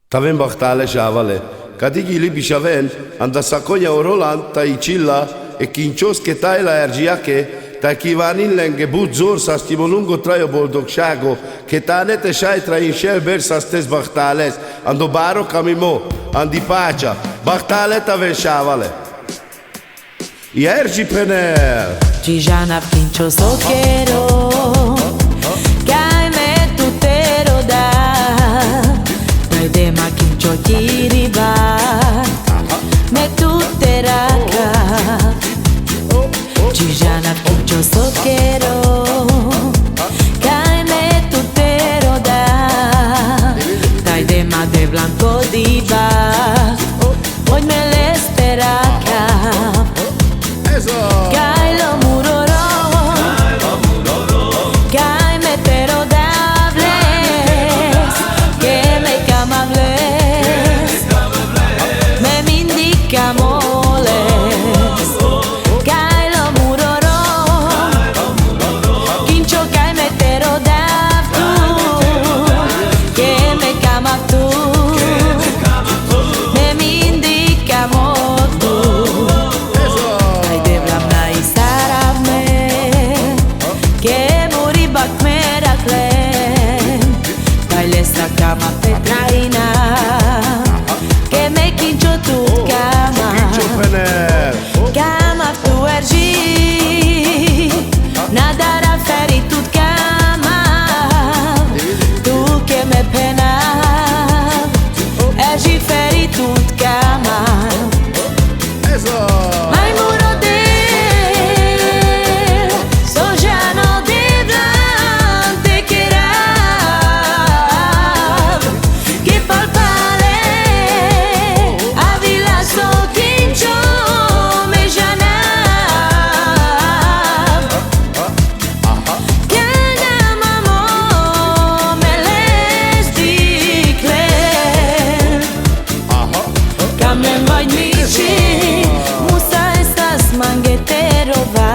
Tavem bachtale shavale. Kadigili bishaven, anda sakonya orolan, ta ichilla, e kinchos ke tajla ergiake, ta kivanin lenge budzor sa stimonungo trajo boldogságo, ke tanete sajtra in shelber sa stes bachtales, ando baro kamimo, andi pacha, bachtale taven shavale. I ergi pener. Gijana pincho soquero, caime tutero da, dai de maquincho kiriba, me tuteraka. Gijana pincho soquero, caime tutero da, dai de ma de blanco diva, hoy me le esperaca. Cai lo muroro, cai me pero dables, que me camables, me mindica moles. Cai lo muroro, quincho cai me pero davtu, que me cama tu, me mindica motu. Cama petraina, que me quincho tu cama, cama tu ergi, nada ra feri tu cama, tu que me pena, ergi feri tu cama. Ai muro de, sojano de blante que manguetero va.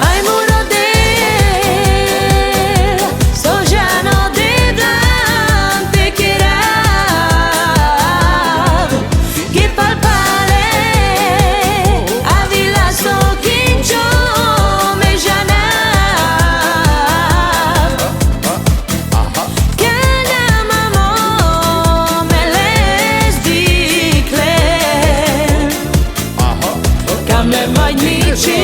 Ai muro de, sojano de blante que palpale, avila so quincho me janab, que na mamo me les dicle. Me mai nici,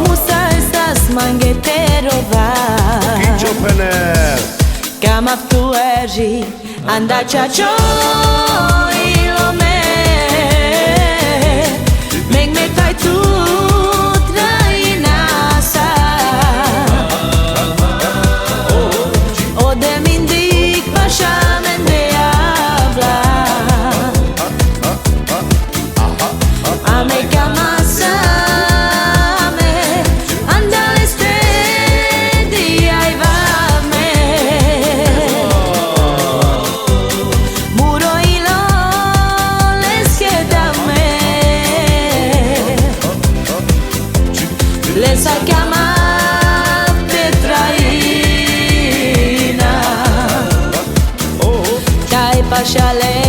musa estas manguetero va. Kincho pener. Cama tu ergi, anda chacho ilo me. Meg me tai tu trainasa. O de mindik pashamen de habla. Ame cama esa cama te traina, cae pa' chalet.